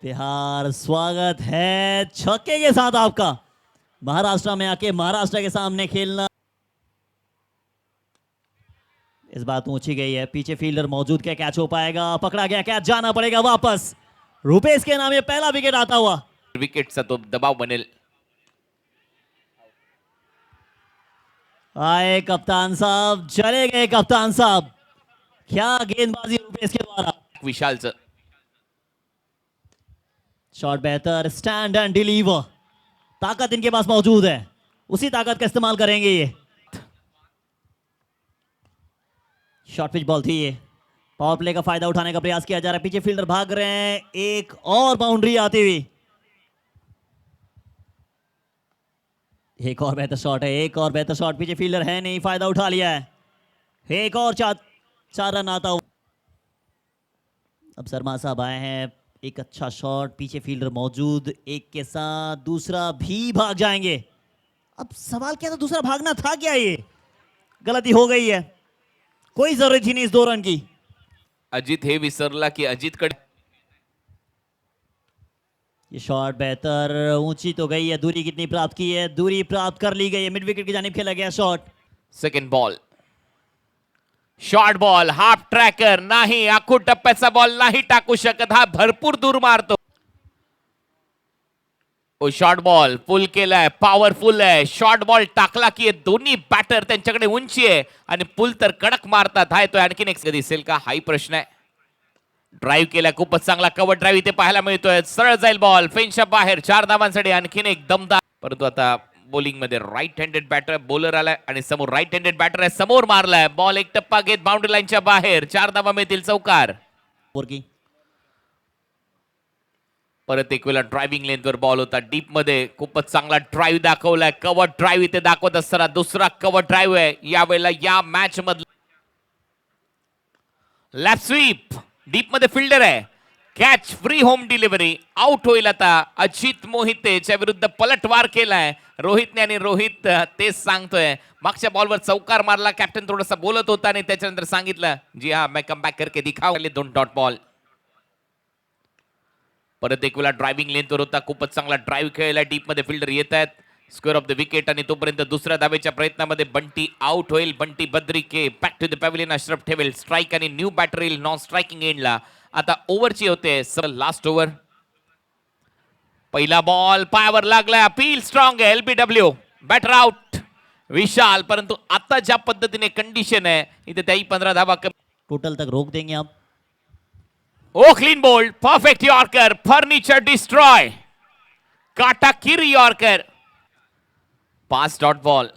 बिहार स्वागत है छक्के के साथ आपका। महाराष्ट्र में आके महाराष्ट्र के सामने खेलना। इस बात ऊंची गई है, पीछे फील्डर मौजूद, क्या कैच हो पाएगा? पकड़ा गया कैच, जाना पड़ेगा वापस। रुपेश के नाम ये पहला विकेट आता हुआ। विकेटचा तो दबाव बनेल। आए कप्तान साहब, चले गए कप्तान साहब। क्या गेंदबाजी रुपेश के द्वारा। विशालचं शॉट बेहतर, स्टैंड एंड डिलीवर। ताकत इनके पास मौजूद है, उसी ताकत का इस्तेमाल करेंगे ये। शॉर्ट पिच बॉल थी ये। पावर प्ले का फायदा उठाने का प्रयास किया जा रहा है, पीछे फील्डर भाग रहे हैं, एक और बाउंड्री आती हुई। एक और बेहतर शॉट है, एक और बेहतर शॉट, पीछे फील्डर है नहीं, फायदा उठा लिया है। एक और चार रन आता हुआ। अब शर्मा साहब आए हैं, एक अच्छा शॉट, पीछे फील्डर मौजूद, एक के साथ दूसरा भी भाग जाएंगे। अब सवाल क्या था, दूसरा भागना था क्या? ये गलती हो गई है, कोई जरूरत ही नहीं इस 2 रन की। अजित हे विसरला की अजितकडे ये शॉट बेहतर, ऊंची तो गई है, दूरी कितनी प्राप्त की है? दूरी प्राप्त कर ली गई है, मिड विकेट की जानिब खेला गया shot. Second ball, short ball, half tracker नाही, आखूड टप्प्याचा बॉल नाही टाकू शकत, हा भरपूर दूर मारतो। ओ शॉर्ट बॉल पुल केलाय, पॉवरफुल आहे, शॉर्ट बॉल टाकला की दोन्ही बॅटर त्यांच्याकडे उंची आहे आणि पुल तर कडक मारतात। हाय तो आणखीन एक दिसेल का, हाही प्रश्न आहे। ड्राइव्ह केला, खूपच चांगला कव्हर ड्राइव्ह इथे पाहायला मिळतोय, सरळ जाईल बॉल, फेंशच्या बाहेर, 4 धावांसाठी आणखीन एक दमदार। परंतु आता बॉलिंग मध्ये राईट हँडेड बॅटर बॉलर आलाय आणि समोर राईट हँडेड बॅटर आहे, समोर मारलाय बॉल, एक टप्पा घेत बाउंड्री लाईनच्या बाहेर, 4 धावा मिळतील, चौकार। परत एक वेळा ड्रायव्हिंग लेनवर बॉल होता, डीप मध्ये खूपच चांगला ड्राइव्ह दाखवलाय, कव्हर ड्राइव्ह इथे दाखवत असताना दुसरा कव्हर ड्राइव्ह आहे यावेळेला या मॅच मध्ये। लेफ्ट स्वीप, डीप मध्ये फिल्डर आहे, catch, free home delivery, out होईल आता। अजित मोहितेच्या विरुद्ध पलटवार केलाय रोहितने आणि रोहित तेच सांगतोय, मागच्या बॉलवर चौकार मारला, कॅप्टन थोडासा बोलत होता आणि त्याच्यानंतर सांगितलं जी हा मैं कम बॅक करके दिखाऊंगा, 2 डॉट बॉल। परत एक वेळा ड्रायव्हिंग लेनवर होता, खूपच चांगला ड्राइव्ह खेळला, डीप मध्ये फिल्डर येत आहेत, स्क्वेअर ऑफ द विकेट आणि तोपर्यंत दुसऱ्या धावेच्या प्रयत्नामध्ये बंटी आउट होईल। Bunty Badrike back to the pavilion, Ashraf ठेवेल स्ट्राइक आणि न्यू बॅटर येईल नॉन स्ट्राइकिंग एंडला। आता ओव्हरची होते सरळ लास्ट ओव्हर। पहिला बॉल पायावर लागलाय, अपील स्ट्रॉंग आहे, एलबीडब्ल्यू, बॅटर आउट विशाल। परंतु आता ज्या पद्धतीने कंडिशन आहे इथे त्याही 15 धावा टोटल तक रोक देंगे आप। Oh clean bowled, perfect yorker, furniture destroy, काटाकीर यॉर्कर, 5 डॉट बॉल।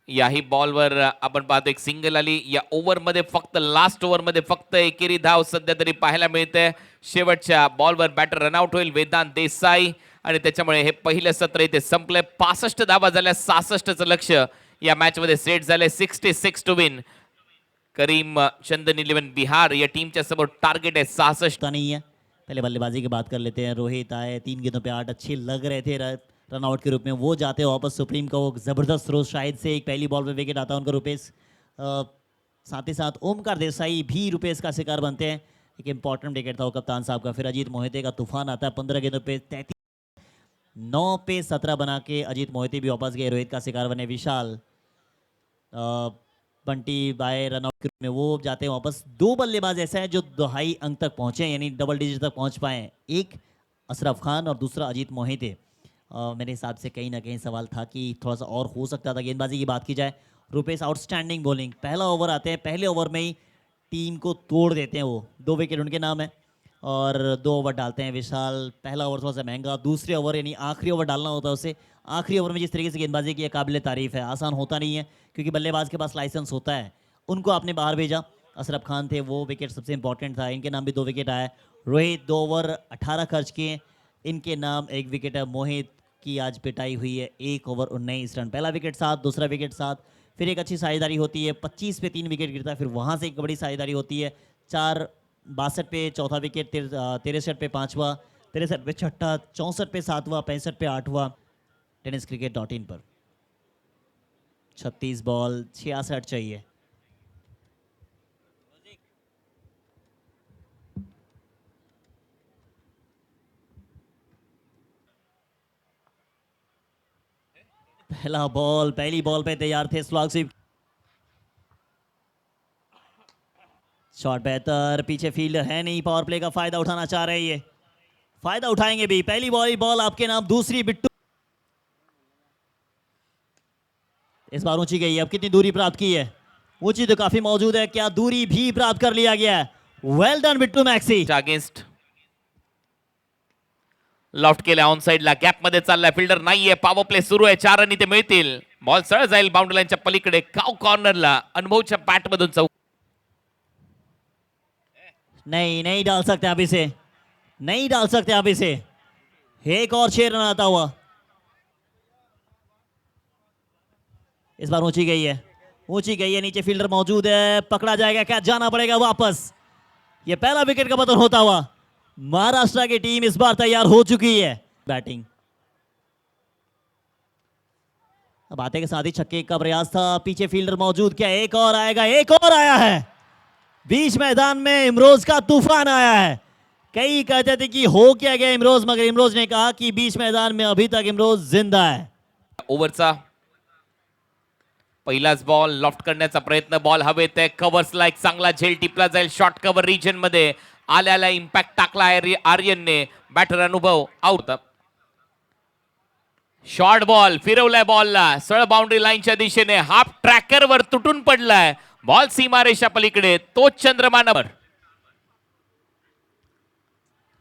याही बॉलवर आपण पाहतो एक सिंगल आली, या ओव्हर मध्ये फक्त लास्ट ओव्हर मध्ये फक्त एकेरी धाव सध्या तरी पाहायला मिळते। शेवटच्या बॉलवर बॅटर रनआउट होईल वेदांत देसाई आणि त्याच्यामुळे हे पहिलं सत्र इथे संपले। 65 धावा झाल्या, 66चं लक्ष्य या मॅच मध्ये सेट झाले, 66 टू विन। करीम चंदन 11 बिहार या टीम के समोर टारगेट है 66 नहीं है। पहले बल्लेबाजी की बात कर लेते हैं। रोहित आए, 3 गेंदों पे 8 अच्छे लग रहे थे रन आउट के रूप में, वो जाते वापस सुप्रीम का वो जबरदस्त थ्रो, शायद से एक पहली बॉल पे विकेट आता है उनका रुपेश। साथ ही साथ ओमकार देसाई भी रुपेश का शिकार बनते हैं। एक इंपॉर्टेंट विकेट था वो कप्तान साहब का। फिर अजीत मोहिते का तूफान आता है, 15 गेंदों पे 33, 9 पे 17 बना के अजीत मोहिते भी वापस गए, रोहित का शिकार बने विशाल। बंटी बाय रनआउट में वो जाते हैं वापस। 2 बल्लेबाज ऐसे हैं जो दहाई अंक तक पहुंचे, यानी डबल डिजिट तक पहुंच पाए, एक अशरफ खान और दूसरा अजीत मोहिते। मेरे हिसाब से कहीं ना कहीं सवाल था कि थोड़ा सा और हो सकता था। गेंदबाजी की बात की जाए, रुपेश आउटस्टैंडिंग बॉलिंग, पहला ओवर आते हैं, पहले ओवर में ही टीम को तोड़ देते हैं वो। 2 विकेट उनके नाम है और 2 ओवर डालते हैं विशाल। पहला ओवर थोड़ा सा महंगा, दूसरे ओवर यानी आखिरी ओवर डालना होता है उसे। आखिरी ओवर में जिस तरीके से गेंदबाजी की काबिल तारीफ है, आसान होता नहीं है क्योंकि बल्लेबाज के पास लाइसेंस होता है। उनको आपने बाहर भेजा, अशरफ खान थे, वो विकेट सबसे इंपॉर्टेंट था, इनके नाम भी 2 विकेट आए। रोहित 2 ओवर 18 खर्च किए, इनके नाम 1 विकेट है। मोहित की आज पिटाई हुई है, 1 ओवर 19 रन, पहला विकेट 7, दूसरा विकेट 7। फिर एक अच्छी साझेदारी होती है, 25 पे 3 विकेट गिरता है, फिर वहाँ से एक बड़ी साझेदारी होती है, 62 पे चौथा विकेट, 63 पे 5वां, 63 पे 6ठा, 64 पे 7वां, 65 पे 8वां। tenniscricket.in पर 36 बॉल 66 चाहिए। पहला बॉल, पहली बॉल पे तैयार थे स्लॉग स्वीप। शॉट बेहतर, पीछे फील्डर है नहीं, पावर प्ले का फायदा उठाना चाह रहे हैं ये, फायदा उठाएंगे भी। पहली बॉल आपके नाम, दूसरी बिट्टू। इस बार ऊंची गई, अब कितनी दूरी प्राप्त की है? ऊंची तो काफी मौजूद है, क्या दूरी भी प्राप्त कर लिया गया है? Well done Bittu maxi. Against loft केल्या ऑन साइडला, गॅप मध्ये चाललाय, फिल्डर नाहीये, पॉवर प्ले सुरू आहे, 4 रन इथे मिळतील। बॉल सरळ जाईल बाउंड्री लाईनच्या पलीकडे, काव कॉर्नरला, अनुभवच्या बॅट मधून चौक। नहीं डाल सकते आप इसे, नहीं डाल सकते आप इसे। एक और 6 रन आता हुआ। इस बार ऊंची गई है, ऊंची गई है, नीचे फील्डर मौजूद है, पकड़ा जाएगा क्या? जाना पड़ेगा वापस। ये पहला विकेट का पतन होता हुआ। महाराष्ट्र की टीम इस बार तैयार हो चुकी है। बैटिंग अब आते के साथ ही छक्के का प्रयास था, पीछे फील्डर मौजूद, क्या एक और आएगा? एक और आया है। बीच मैदान में इमरोज का तूफान आया है। कई कहते थे कि हो क्या गया इमरोज, मगर इमरोज ने कहा कि बीच मैदान में अभी तक इमरोज जिंदा है। ओव्हरचा पहिलाच बॉल, लॉफ्ट करण्याचा प्रयत्न, बॉल हवेत आहे, कव्हर्सला एक चांगला झेल टिपला जाईल, शॉर्ट कव्हर रिजन मध्ये आल्याला इम्पॅक्ट टाकला आहे आर्यनने, बॅटर अनुभव आउट। शॉर्ट बॉल, फिरवलाय बॉलला सरळ बाउंड्री लाईनच्या दिशेने, हाफ ट्रॅकर वर तुटून पडलाय, बॉल सीमारेषा पलीकडे, तो चंद्रमा नंबर।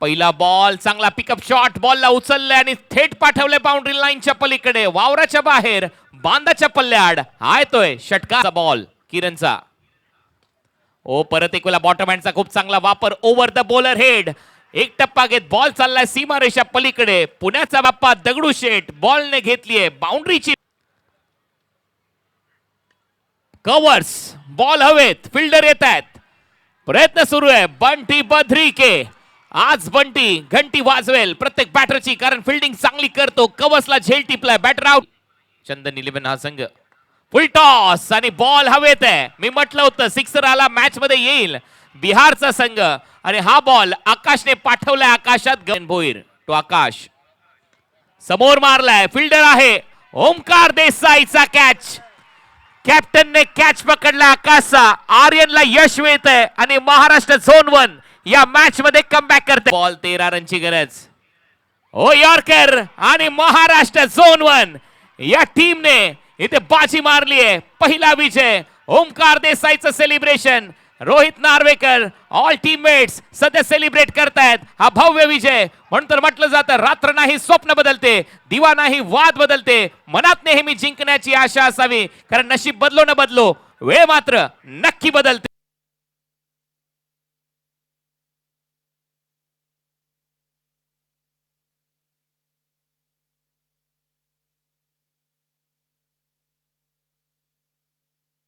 पहिला बॉल, चांगला पिकअप शॉट, बॉलला उचललाय आणि थेट पाठवले बाउंड्री लाईनच्या पलीकडे, वावराच्या बाहेर, बांधाच्या पल्ल्याआड। हा येतोय षटकाचा बॉल किरणचा। ओ परत एक वेळा बॉटम हँडचा खूप चांगला वापर, ओव्हर द बॉलर हेड, एक टप्पा घेत बॉल चाललाय सीमारेषा पलीकडे, पुण्याचा बाप्पा दगडूशेठ बॉलने घेतलीये बाउंड्रीची। कव्हर्स, बॉल हवेत, फिल्डर येत आहेत, प्रयत्न सुरू आहे, बंटी बद्रिके। आज बंटी घंटी वाजवेल प्रत्येक बॅटरची, कारण फिल्डिंग चांगली करतो, कव्हर्सला झेल टिपलाय, बॅटर आउट। चंदन 11 हा संघ, फुल टॉस आणि बॉल हवेत आहे। मी म्हटलं होतं सिक्सर आला मॅच मध्ये येईल बिहारचा संघ, आणि हा बॉल आकाशने पाठवलाय आकाशात। भोईर तो आकाश समोर मारलाय, फिल्डर आहे ओमकार देसाईचा कॅच, कॅप्टनने कॅच पकडला आकाशचा। आर्यनला यश मिळतंय आणि महाराष्ट्र झोन 1 या मॅच मध्ये कमबॅक करते। बॉल 13 रनची गरज, ओ यॉर्कर, आणि महाराष्ट्र झोन 1 या टीमने इथे बाजी मारली आहे। पहिला विजय, ओमकार देसाईचं celebration, Rohit Narvekar, all teammates सध्या सेलिब्रेट करतायत हा भव्य विजय। म्हणून तर म्हटलं जातं, रात्र नाही स्वप्न बदलते, दिवा नाही वाद बदलते, मनात नेहमी जिंकण्याची आशा असावी, कारण नशीब बदलो न बदलो, वेळ मात्र नक्की बदलते।